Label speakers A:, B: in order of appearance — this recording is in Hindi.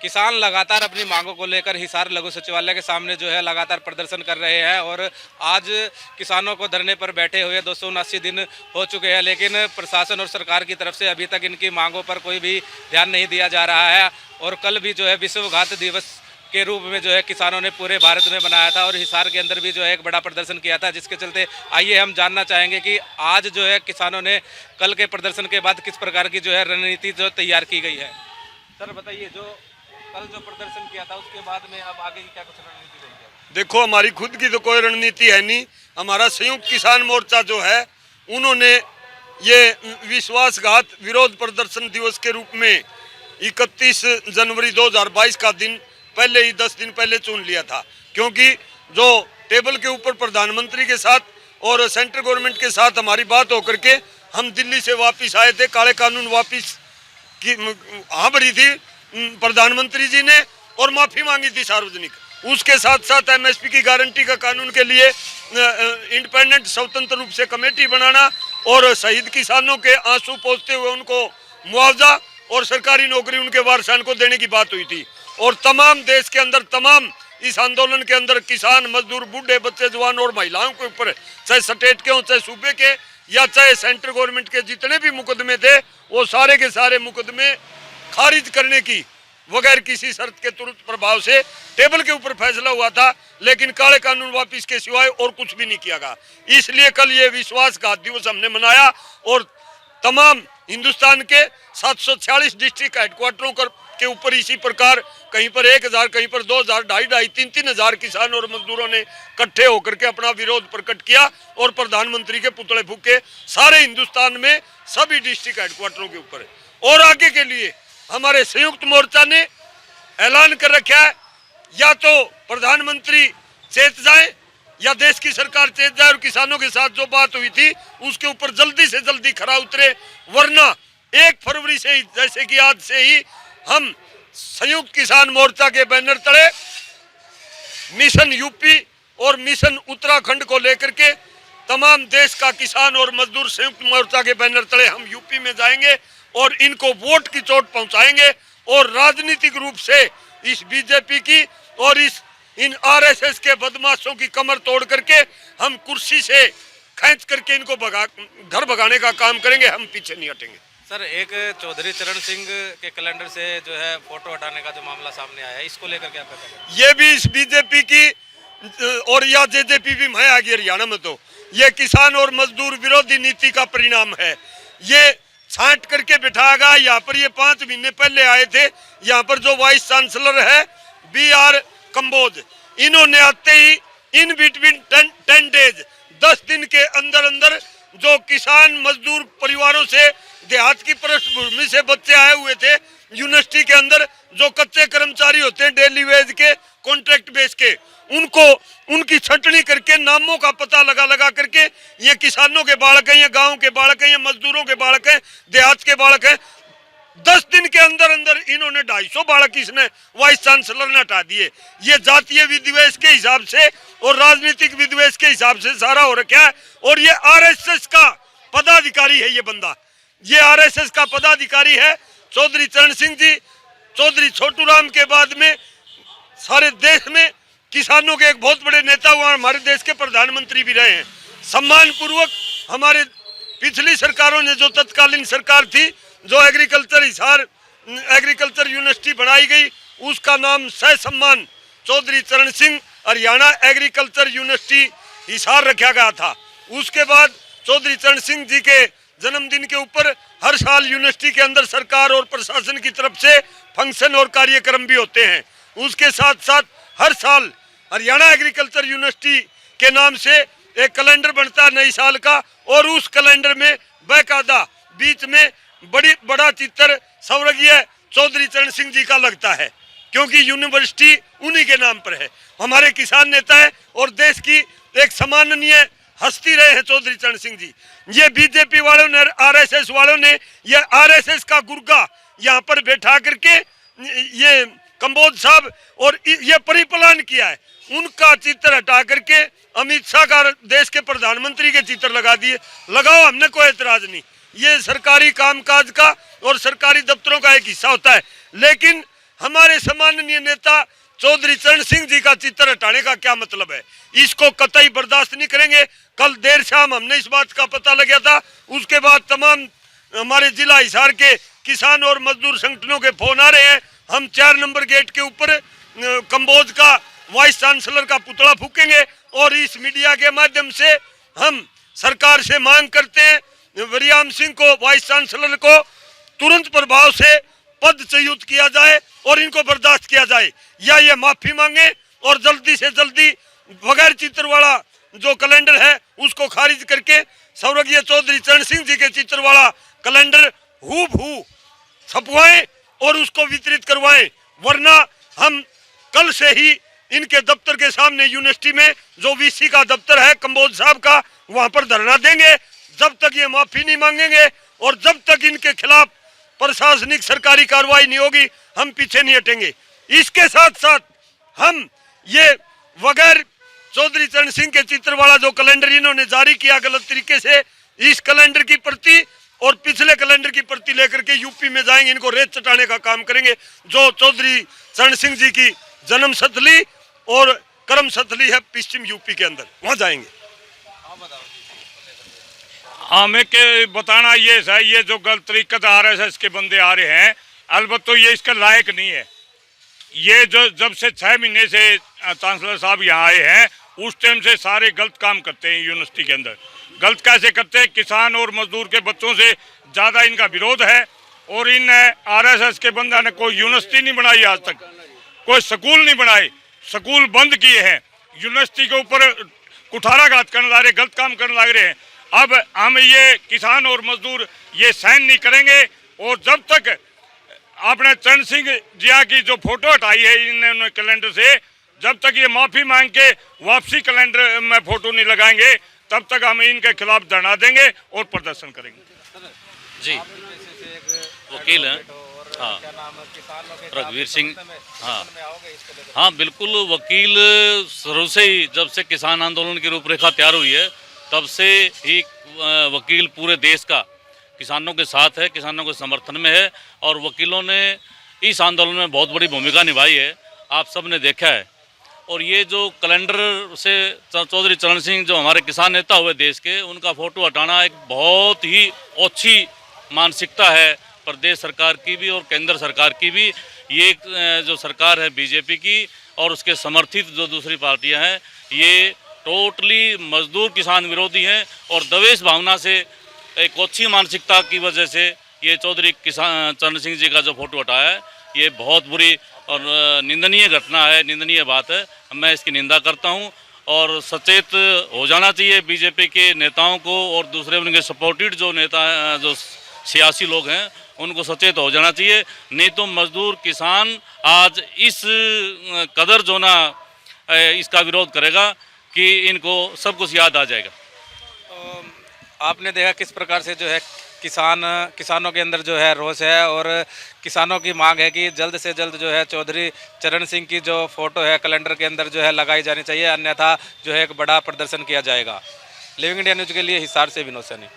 A: किसान लगातार अपनी मांगों को लेकर हिसार लघु सचिवालय के सामने जो है लगातार प्रदर्शन कर रहे हैं और आज किसानों को धरने पर बैठे हुए 279 दिन हो चुके हैं, लेकिन प्रशासन और सरकार की तरफ से अभी तक इनकी मांगों पर कोई भी ध्यान नहीं दिया जा रहा है। और कल भी जो है विश्व घात दिवस के रूप में जो है किसानों ने पूरे भारत में बनाया था और हिसार के अंदर भी जो है एक बड़ा प्रदर्शन किया था, जिसके चलते आइए हम जानना चाहेंगे कि आज जो है किसानों ने कल के प्रदर्शन के बाद किस प्रकार की जो है रणनीति जो तैयार की गई है। सर बताइए, जो कल जो प्रदर्शन किया था उसके बाद में अब आगे की क्या कुछ रणनीति रही है?
B: देखो, हमारी खुद की तो कोई रणनीति है नहीं। हमारा संयुक्त किसान मोर्चा जो है उन्होंने ये विश्वासघात विरोध प्रदर्शन दिवस के रूप में 31 जनवरी 2022 का दिन पहले ही 10 दिन पहले चुन लिया था, क्योंकि जो टेबल के ऊपर प्रधानमंत्री के साथ और सेंट्रल गवर्नमेंट के साथ हमारी बात होकर के हम दिल्ली से वापस आए थे। काले कानून वापस की हाँ भरी थी प्रधानमंत्री जी ने और माफी मांगी थी सार्वजनिक। उसके साथ साथ एमएसपी की गारंटी का कानून के लिए इंडिपेंडेंट स्वतंत्र रूप से कमेटी बनाना और शहीद किसानों के आंसू पोंछते हुए उनको मुआवजा और सरकारी नौकरी उनके वारसान को देने की बात हुई थी। और तमाम देश के अंदर तमाम इस आंदोलन के अंदर किसान, मजदूर, बूढ़े, बच्चे, जवान और महिलाओं के ऊपर, चाहे स्टेट के हो, चाहे सूबे के या चाहे सेंट्रल गवर्नमेंट के जितने भी मुकदमे थे, वो सारे के सारे मुकदमे खारिज करने की बगैर किसी शर्त के तुरंत प्रभाव से टेबल के ऊपर फैसला हुआ था। लेकिन काले कानून वापस के सिवाय और कुछ भी नहीं किया गया। इसलिए कल ये विश्वासघात दिवस हमने मनाया और तमाम हिंदुस्तान के 746 डिस्ट्रिक्ट हेडक्वार्टरों के ऊपर इसी प्रकार कहीं पर 1000, कहीं पर 2000, 2500, 3000 किसान और मजदूरों ने इकट्ठे होकर के अपना विरोध प्रकट किया और प्रधानमंत्री के पुतले फूके सारे हिंदुस्तान में सभी डिस्ट्रिक्ट हेडक्वार्टरों के ऊपर। और आगे के लिए हमारे संयुक्त मोर्चा ने ऐलान कर रखा है, या तो प्रधानमंत्री चेत जाए या देश की सरकार चेत जाए और किसानों के साथ जो बात हुई थी उसके ऊपर जल्दी से जल्दी खरा उतरे, वरना 1 फरवरी से ही, जैसे कि आज से ही हम संयुक्त किसान मोर्चा के बैनर तले मिशन यूपी और मिशन उत्तराखंड को लेकर के तमाम देश का किसान और मजदूर संयुक्त मोर्चा के बैनर तले हम यूपी में जाएंगे और इनको वोट की चोट पहुंचाएंगे और राजनीतिक रूप से इस बीजेपी की और इन आरएसएस के बदमाशों की कमर तोड़ करके हम कुर्सी से खींच करके इनको घर भगाने का काम करेंगे। हम पीछे नहीं हटेंगे।
A: सर, एक चौधरी चरण सिंह के कैलेंडर से जो है फोटो हटाने का जो मामला सामने आया है, इसको लेकर क्या कहते हैं?
B: ये भी इस बीजेपी की और या जेजेपी भी मैं आ गई हरियाणा में, तो ये किसान और मजदूर विरोधी नीति का परिणाम है। ये छांट करके बिठाएगा। यहाँ पर ये 5 महीने पहले आए थे, यहाँ पर जो वाइस चांसलर है BR कंबोज, इन्होंने आते ही इन बिटवीन 10 डेज 10 दिन के अंदर अंदर जो किसान मजदूर परिवारों से देहात की पृष्ठभूमि से बच्चे आए हुए थे यूनिवर्सिटी के अंदर, जो कच्चे कर्मचारी होते हैं डेली वेज के, कॉन्ट्रैक्ट बेस के, उनको उनकी छंटनी करके नामों का पता लगा करके ये किसानों के बालक हैं, ये गांव के बालक हैं, ये मजदूरों के बालक हैं, देहात के बालक हैं। 10 दिन के अंदर अंदर इन्होंने 250 बालक इसने वाइस चांसलर ने हटा दिए। ये जातीय विद्वेष के हिसाब से और राजनीतिक विद्वेष के हिसाब से सारा हो रखा है। और ये आरएसएस का पदाधिकारी है। ये बंदा, ये आरएसएस का पदाधिकारी है। चौधरी चरण सिंह जी, चौधरी छोटू राम के बाद में सारे देश में किसानों के एक बहुत बड़े नेता हुआ, हमारे देश के प्रधानमंत्री भी रहे हैं। सम्मान पूर्वक हमारे पिछली सरकारों ने, जो तत्कालीन सरकार थी, जो एग्रीकल्चर यूनिवर्सिटी बनाई गई, उसका नाम सह सम्मान चौधरी चरण सिंह हरियाणा एग्रीकल्चर यूनिवर्सिटी हिसार रखा गया था। उसके बाद चौधरी चरण सिंह जी के जन्मदिन के ऊपर हर साल यूनिवर्सिटी के अंदर सरकार और प्रशासन की तरफ से फंक्शन और कार्यक्रम भी होते हैं। उसके साथ साथ हर साल हरियाणा एग्रीकल्चर यूनिवर्सिटी के नाम से एक कैलेंडर बनता है नई साल का, और उस कैलेंडर में बाकायदा बीच में बड़ा चित्र स्वर्गीय चौधरी चरण सिंह जी का लगता है, क्योंकि यूनिवर्सिटी उन्हीं के नाम पर है। हमारे किसान नेता है और देश की एक सम्माननीय हस्ती रहे हैं चौधरी चरण सिंह जी। ये बीजेपी वालों ने, आरएसएस वालों ने, ये आरएसएस का गुर्गा यहाँ पर बैठा करके ये कंबोज साहब और ये परिप्लान किया है। उनका चित्र हटा करके अमित शाह का, देश के प्रधानमंत्री के चित्र लगा दिए। लगाओ, हमने कोई एतराज नहीं। ये सरकारी कामकाज का और सरकारी दफ्तरों का एक हिस्सा होता है। लेकिन हमारे सम्माननीय नेता चौधरी चरण सिंह जी का चित्र हटाने का क्या मतलब है? इसको कतई बर्दाश्त नहीं करेंगे। कल देर शाम हमने इस बात का पता लगा था, उसके बाद तमाम हमारे जिला हिसार के किसान और मजदूर संगठनों के फोन आ रहे हैं। हम 4 नंबर गेट के ऊपर कंबोज का वाइस चांसलर का पुतला फूकेंगे और इस मीडिया के माध्यम से हम सरकार से मांग करते हैं वरियाम सिंह को, वाइस चांसलर को तुरंत प्रभाव से पदच्युत किया जाए और इनको बर्दाश्त किया जाए, या ये माफी मांगे और जल्दी से जल्दी बगैर चित्र वाला जो कैलेंडर है उसको खारिज करके स्वर्गीय चौधरी चरण सिंह जी के चित्र वाला कैलेंडर हूबहू छपवाएं और उसको वितरित करवाएं। वरना हम कल से ही इनके दफ्तर के सामने यूनिवर्सिटी में जो वीसी का दफ्तर है कंबोज साहब का, वहां पर धरना देंगे जब तक ये माफी नहीं मांगेंगे और जब तक इनके खिलाफ प्रशासनिक सरकारी कार्रवाई नहीं होगी हम पीछे नहीं हटेंगे। इसके साथ साथ हम ये बगैर चौधरी चरण सिंह के चित्र वाला जो कैलेंडर इन्होंने जारी किया गलत तरीके से, इस कैलेंडर की प्रति और पिछले कैलेंडर की प्रति लेकर के यूपी में जाएंगे, इनको रेत चटाने का काम करेंगे। जो चौधरी चरण सिंह जी की जन्म स्थली और कर्म स्थली है पश्चिम यूपी के अंदर, वहां जाएंगे।
C: हमें के बताना ये है, ये जो गलत तरीके से RSS के बंदे आ रहे हैं, अलबत्ता तो ये इसका लायक नहीं है। ये जो जब से 6 महीने से चांसलर साहब यहाँ आए हैं उस टाइम से सारे गलत काम करते हैं यूनिवर्सिटी के अंदर। गलत कैसे करते हैं? किसान और मजदूर के बच्चों से ज़्यादा इनका विरोध है और इन RSS के बंदा ने कोई यूनिवर्सिटी नहीं बनाई, आज तक कोई स्कूल नहीं बनाए, स्कूल बंद किए हैं, यूनिवर्सिटी के ऊपर कुठाराघात करने लग रहे, गलत काम करने लग रहे हैं। अब हम ये किसान और मजदूर ये सहन नहीं करेंगे और जब तक आपने चरण सिंह जिया की जो फोटो हटाई है इन्होंने कैलेंडर से, जब तक ये माफ़ी मांग के वापसी कैलेंडर में फोटो नहीं लगाएंगे तब तक हम इनके खिलाफ धरना देंगे और प्रदर्शन करेंगे।
D: जी, वकील हैं, हाँ, रघुवीर सिंह, हाँ हाँ बिल्कुल। वकील शुरू से ही जब से किसान आंदोलन की रूपरेखा तैयार हुई है तब से ही वकील पूरे देश का किसानों के साथ है, किसानों के समर्थन में है और वकीलों ने इस आंदोलन में बहुत बड़ी भूमिका निभाई है, आप सब ने देखा है। और ये जो कैलेंडर से चौधरी चरण सिंह जो हमारे किसान नेता हुए देश के, उनका फ़ोटो हटाना एक बहुत ही अच्छी मानसिकता है प्रदेश सरकार की भी और केंद्र सरकार की भी। ये जो सरकार है बीजेपी की और उसके समर्थित जो दूसरी पार्टियां हैं, ये टोटली मजदूर किसान विरोधी हैं और दवेश भावना से एक अच्छी मानसिकता की वजह से ये चौधरी किसान चरण सिंह जी का जो फोटो हटाया है, ये बहुत बुरी और निंदनीय घटना है, निंदनीय बात है। मैं इसकी निंदा करता हूं और सचेत हो जाना चाहिए बीजेपी के नेताओं को और दूसरे उनके सपोर्टेड जो नेता जो सियासी लोग हैं उनको सचेत हो जाना चाहिए। नहीं तो मजदूर किसान आज इस कदर जो ना इसका विरोध करेगा कि इनको सब कुछ याद आ जाएगा।
A: आपने देखा किस प्रकार से जो है किसानों के अंदर जो है रोष है और किसानों की मांग है कि जल्द से जल्द जो है चौधरी चरण सिंह की जो फोटो है कैलेंडर के अंदर जो है लगाई जानी चाहिए, अन्यथा जो है एक बड़ा प्रदर्शन किया जाएगा। लिविंग इंडिया न्यूज़ के लिए हिसार से विनोद सैनी।